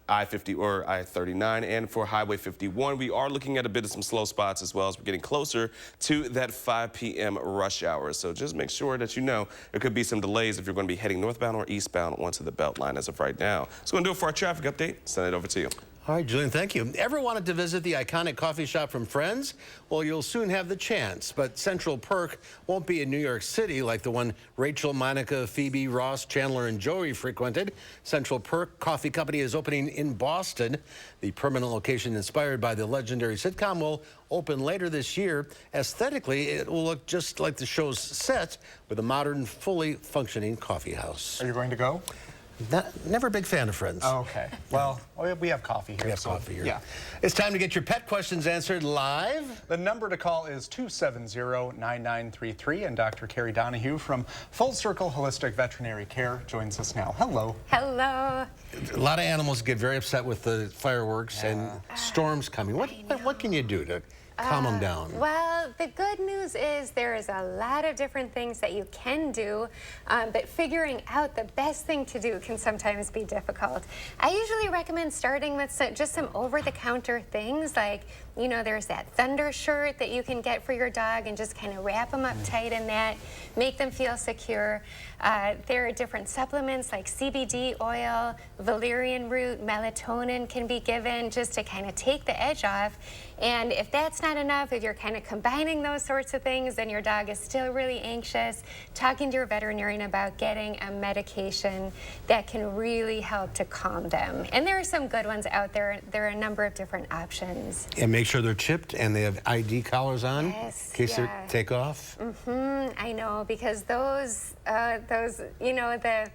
I-50 or I-39 and for Highway 51, we are looking at a bit of some slow spots as well as we're getting closer to that 5 p.m. rush hour. So just make sure that you know there could be some delays if you're going to be heading northbound or eastbound onto the Beltline as of right now. So going to do it for our traffic update. Send it over to you. All right, Julian, thank you. Ever wanted to visit the iconic coffee shop from Friends? Well, you'll soon have the chance, but Central Perk won't be in New York City like the one Rachel, Monica, Phoebe, Ross, Chandler, and Joey frequented. Central Perk Coffee Company is opening in Boston. The permanent location inspired by the legendary sitcom will open later this year. Aesthetically, it will look just like the show's set with a modern, fully functioning coffee house. Are you going to go? Never a big fan of Friends. Oh, okay. Well, we have coffee here. We have coffee here. Yeah. It's time to get your pet questions answered live. The number to call is 270-9933, and Dr. Carrie Donahue from Full Circle Holistic Veterinary Care joins us now. Hello. Hello. A lot of animals get very upset with the fireworks and storms coming. What can you do to calm them down? Well, the good news is there is a lot of different things that you can do, but figuring out the best thing to do can sometimes be difficult. I usually recommend starting with just some over-the-counter things like, you know, there's that thunder shirt that you can get for your dog and just kind of wrap them up tight in that, make them feel secure. There are different supplements like CBD oil, valerian root, melatonin can be given just to kind of take the edge off. And if that's not enough, if you're kind of combining those sorts of things, then your dog is still really anxious, talking to your veterinarian about getting a medication that can really help to calm them. And there are some good ones out there. There are a number of different options. And make sure they're chipped and they have ID collars on in case they take off. I know, because those, you know, the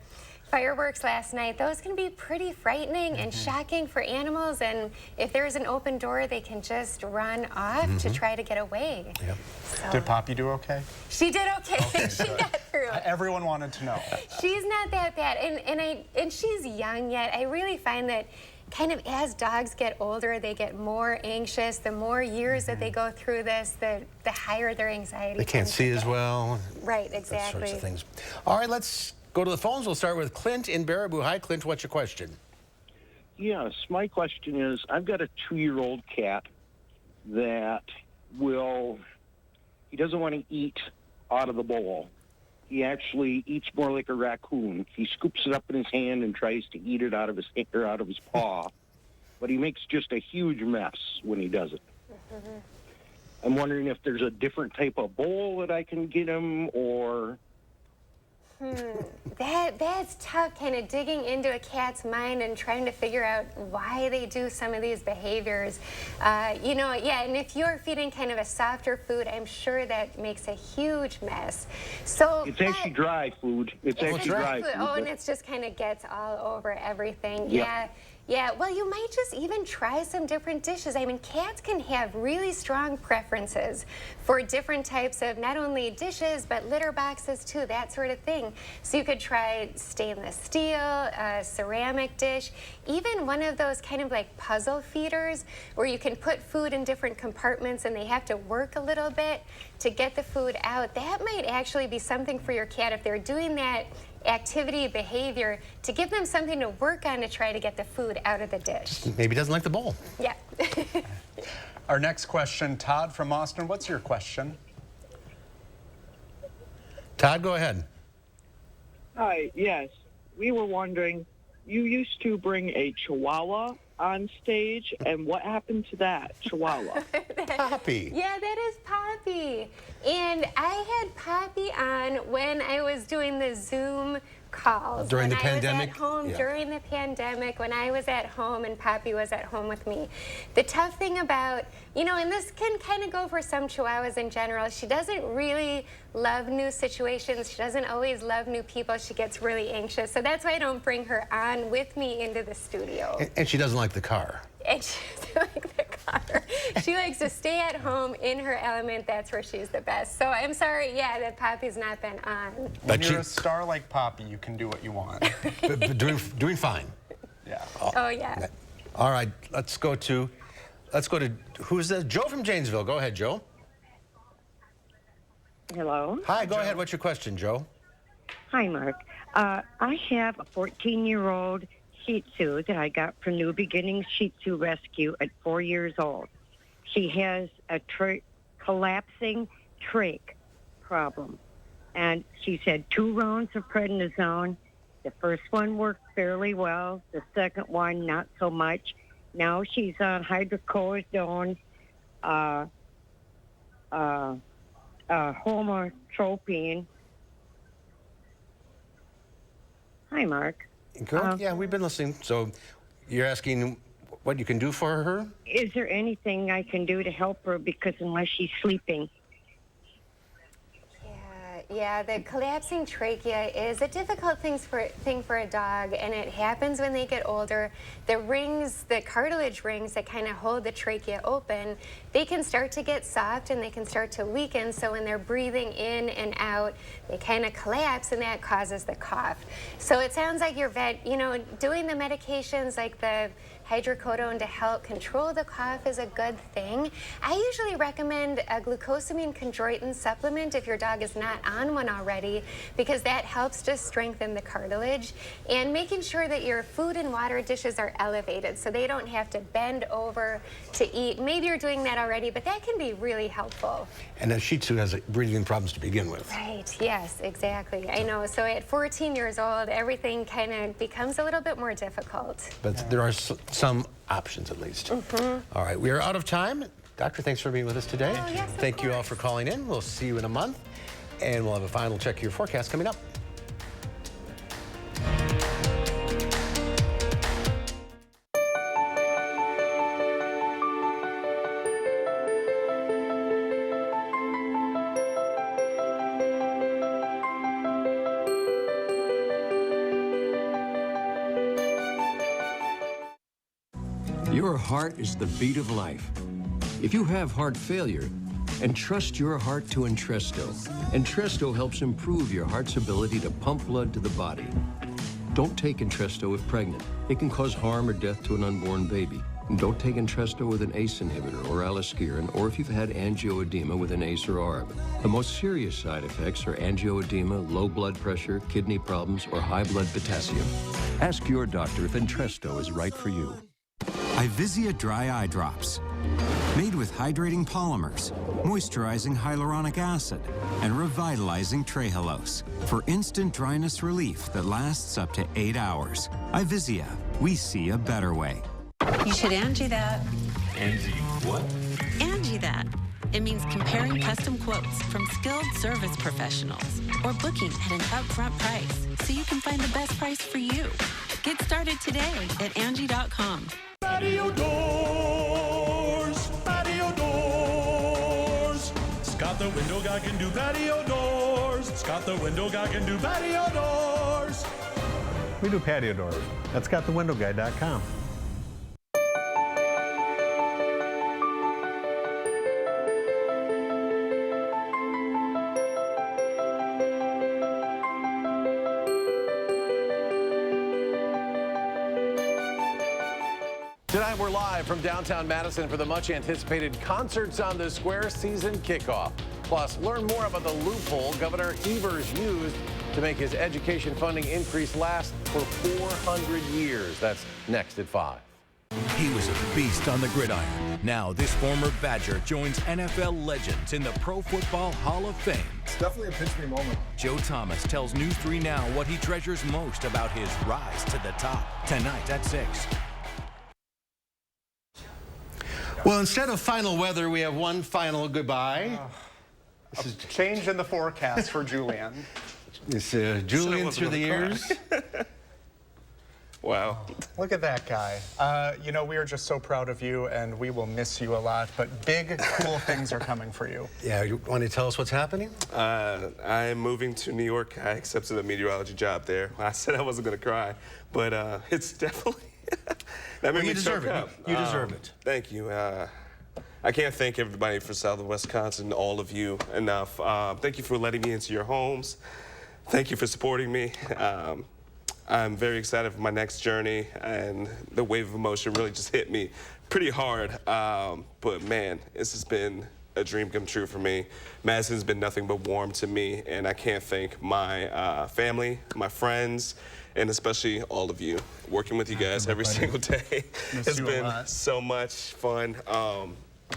fireworks last night, those can be pretty frightening and shocking for animals, and if there's an open door, they can just run off to try to get away. Yep. So. Did Poppy do okay? She did okay. She got through. Everyone wanted to know. She's not that bad, and she's young yet. I really find that kind of as dogs get older, they get more anxious. The more years that they go through this, the higher their anxiety. They can't see as well. Right, exactly. Those sorts of things. All right, let's go to the phones. We'll start with Clint in Baraboo. Hi, Clint. What's your question? Yes, my question is, I've got a 2-year-old cat that he doesn't want to eat out of the bowl. He actually eats more like a raccoon. He scoops it up in his hand and tries to eat it out of his paw, but he makes just a huge mess when he does it. I'm wondering if there's a different type of bowl that I can get him, or... That's tough, kind of digging into a cat's mind and trying to figure out why they do some of these behaviors. You know, yeah, and if you're feeding kind of a softer food, I'm sure that makes a huge mess. So it's actually dry food. It's actually dry food. Oh, and it just kind of gets all over everything. Yeah. Yeah, well, you might just even try some different dishes. I mean, cats can have really strong preferences for different types of not only dishes, but litter boxes too, that sort of thing. So you could try stainless steel, a ceramic dish, even one of those kind of like puzzle feeders where you can put food in different compartments and they have to work a little bit to get the food out. That might actually be something for your cat if they're doing that activity, behavior, to give them something to work on to try to get the food out of the dish. Maybe he doesn't like the bowl. Yeah. Our next question, Todd from Austin. What's your question? Todd, go ahead. Hi, yes. We were wondering, you used to bring a Chihuahua on stage, and what happened to that Chihuahua? Poppy. Yeah, that is Poppy. And I had Poppy on when I was doing the Zoom calls. During the when pandemic? I was at home during the pandemic, when I was at home and Poppy was at home with me. The tough thing about, you know, and this can kind of go for some Chihuahuas in general, she doesn't really love new situations. She doesn't always love new people. She gets really anxious. So that's why I don't bring her on with me into the studio. And she doesn't like the car. And she doesn't like the car. She likes to stay at home in her element. That's where she's the best. So I'm sorry, yeah, that Poppy's not been on. When you're a star like Poppy, you can do what you want. but doing fine. Yeah. Oh, yeah. All right, let's go to who's that? Joe from Janesville. Go ahead, Joe. Hello. Hi, go ahead. What's your question, Joe? Hi, Mark. I have a 14-year-old Shih Tzu that I got from New Beginnings Shih Tzu Rescue at 4 years old. She has a collapsing trach problem, and she's had 2 rounds of prednisone. The first one worked fairly well. The second one, not so much. Now she's on hydrocodone, homotropine. Hi, Mark. Good. Yeah, we've been listening. So you're asking what you can do for her? Is there anything I can do to help her? Because unless she's sleeping. Yeah, the collapsing trachea is a difficult thing for a dog, and it happens when they get older. The rings, the cartilage rings that kind of hold the trachea open, they can start to get soft and they can start to weaken. So when they're breathing in and out, they kind of collapse, and that causes the cough. So it sounds like your vet, you know, doing the medications like the hydrocodone to help control the cough is a good thing. I usually recommend a glucosamine chondroitin supplement if your dog is not on one already, because that helps to strengthen the cartilage, and making sure that your food and water dishes are elevated so they don't have to bend over to eat. Maybe you're doing that already, but that can be really helpful. And a Shih Tzu has breathing problems to begin with. Right, yes, exactly. I know. So at 14 years old, everything kind of becomes a little bit more difficult. But there are some options at least. All right, we are out of time. Doctor, thanks for being with us today. Oh, yes, Thank you all for calling in. We'll see you in a month, and we'll have a final check of your forecast coming up. Your heart is the beat of life. If you have heart failure, entrust your heart to Entresto. Entresto helps improve your heart's ability to pump blood to the body. Don't take Entresto if pregnant. It can cause harm or death to an unborn baby. And don't take Entresto with an ACE inhibitor or aliskiren, or if you've had angioedema with an ACE or ARB. The most serious side effects are angioedema, low blood pressure, kidney problems, or high blood potassium. Ask your doctor if Entresto is right for you. Ivisia Dry Eye Drops. Made with hydrating polymers, moisturizing hyaluronic acid, and revitalizing trehalose for instant dryness relief that lasts up to 8 hours. Ivisia, we see a better way. You should Angie that. Angie what? Angie that. It means comparing custom quotes from skilled service professionals or booking at an upfront price so you can find the best price for you. Get started today at Angie.com. Patio doors, patio doors. Scott the window guy can do patio doors. Scott the window guy can do patio doors. We do patio doors at scottthewindowguy.com. Tonight we're live from downtown Madison for the much anticipated Concerts on the Square season kickoff. Plus, learn more about the loophole Governor Evers used to make his education funding increase last for 400 years. That's next at 5. He was a beast on the gridiron. Now this former Badger joins NFL legends in the Pro Football Hall of Fame. It's definitely a pinch me moment. Joe Thomas tells News 3 Now what he treasures most about his rise to the top. Tonight at 6. Well, instead of final weather, we have one final goodbye. Change in the forecast for Julian. It's Julian through the years. Wow. Look at that guy. You know, we are just so proud of you, and we will miss you a lot, but big, cool things are coming for you. Yeah, you want to tell us what's happening? I'm moving to New York. I accepted a meteorology job there. I said I wasn't going to cry, but it's definitely... that made me choke up. You deserve it. Thank you. I can't thank everybody for Southern Wisconsin, all of you, enough. Thank you for letting me into your homes. Thank you for supporting me. I'm very excited for my next journey, and the wave of emotion really just hit me pretty hard. But man, this has been a dream come true for me. Madison's been nothing but warm to me, and I can't thank my family, my friends, and especially all of you. Working with you guys every single day has been so much fun.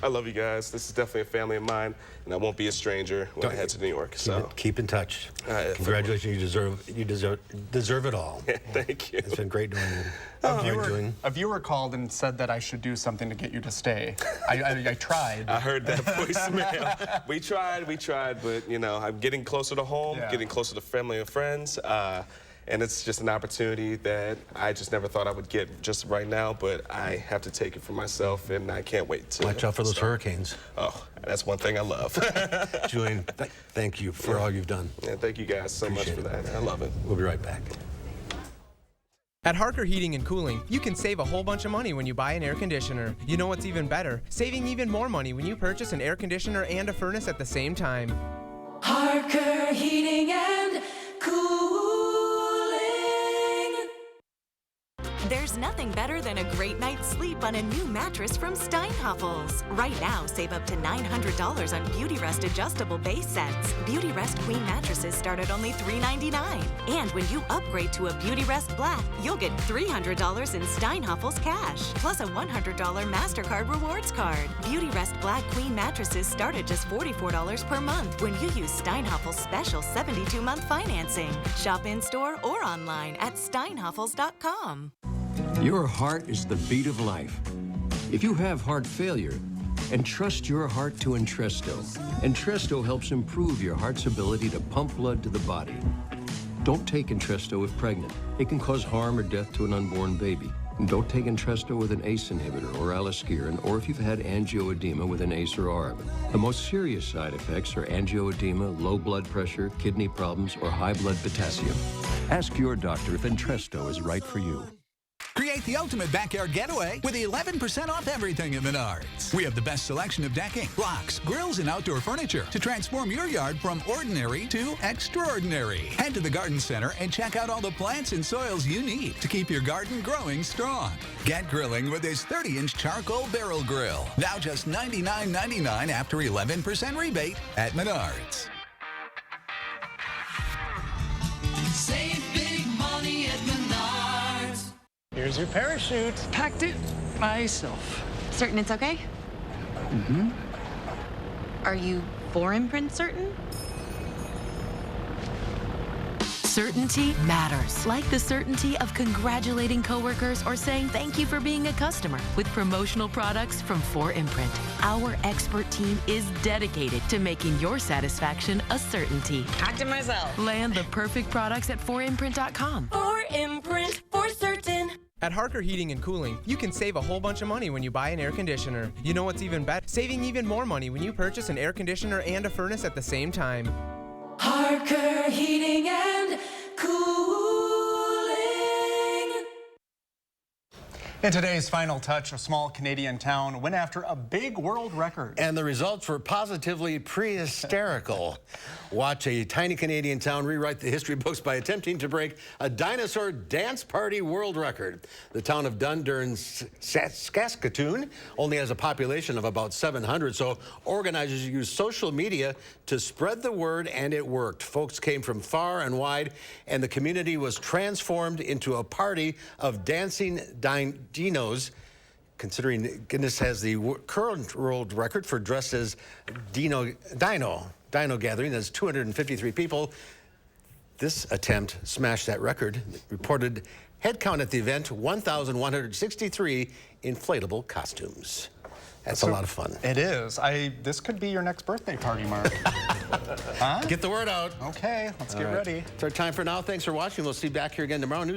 I love you guys. This is definitely a family of mine, and I won't be a stranger when I head to New York. So keep in touch. Congratulations, you deserve it all. Thank you. It's been great knowing you. A viewer called and said that I should do something to get you to stay. I tried. I heard that voicemail. we tried, but you know, I'm getting closer to home, getting closer to family and friends. And it's just an opportunity that I just never thought I would get just right now, but I have to take it for myself, and I can't wait to watch out for those hurricanes. Oh, that's one thing I love. Julian, thank you for all you've done. Yeah, thank you guys so much for that. I love it. We'll be right back. At Harker Heating and Cooling, you can save a whole bunch of money when you buy an air conditioner. You know what's even better? Saving even more money when you purchase an air conditioner and a furnace at the same time. Harker Heating and Cooling. There's nothing better than a great night's sleep on a new mattress from Steinhoffels. Right now, save up to $900 on Beautyrest adjustable base sets. Beautyrest queen mattresses start at only $399. And when you upgrade to a Beautyrest Black, you'll get $300 in Steinhoffels cash, plus a $100 MasterCard rewards card. Beautyrest Black queen mattresses start at just $44 per month when you use Steinhoffels' special 72-month financing. Shop in-store or online at steinhoffels.com. Your heart is the beat of life. If you have heart failure, entrust your heart to Entresto. Entresto helps improve your heart's ability to pump blood to the body. Don't take Entresto if pregnant. It can cause harm or death to an unborn baby. And don't take Entresto with an ACE inhibitor or aliskiren, or if you've had angioedema with an ACE or ARB. The most serious side effects are angioedema, low blood pressure, kidney problems, or high blood potassium. Ask your doctor if Entresto is right for you. Create the ultimate backyard getaway with 11% off everything at Menards. We have the best selection of decking, blocks, grills, and outdoor furniture to transform your yard from ordinary to extraordinary. Head to the garden center and check out all the plants and soils you need to keep your garden growing strong. Get grilling with this 30-inch charcoal barrel grill. Now just $99.99 after 11% rebate at Menards. Save big money at Menards. Here's your parachute. Packed it myself. Certain it's okay? Mm-hmm. Are you for imprint certain? Certainty matters. Like the certainty of congratulating coworkers or saying thank you for being a customer with promotional products from 4imprint. Our expert team is dedicated to making your satisfaction a certainty. Packed it myself. Land the perfect products at 4imprint.com. 4imprint for certain. At Harker Heating and Cooling, you can save a whole bunch of money when you buy an air conditioner. You know what's even better? Saving even more money when you purchase an air conditioner and a furnace at the same time. Harker Heating and Cooling. In today's final touch, a small Canadian town went after a big world record. And the results were positively pre-hysterical. Watch a tiny Canadian town rewrite the history books by attempting to break a dinosaur dance party world record. The town of Dundurn, Saskatoon, only has a population of about 700, so organizers used social media to spread the word, and it worked. Folks came from far and wide, and the community was transformed into a party of dancing dinos. Considering Guinness has the current world record for dressed as dino gathering, that's 253 people. This attempt smashed that record. Reported head count at the event, 1,163 inflatable costumes. That's a lot of fun. It is. This could be your next birthday party, Mark. Huh? Get the word out. Okay, let's All get right. ready. It's our time for now. Thanks for watching. We'll see you back here again tomorrow. News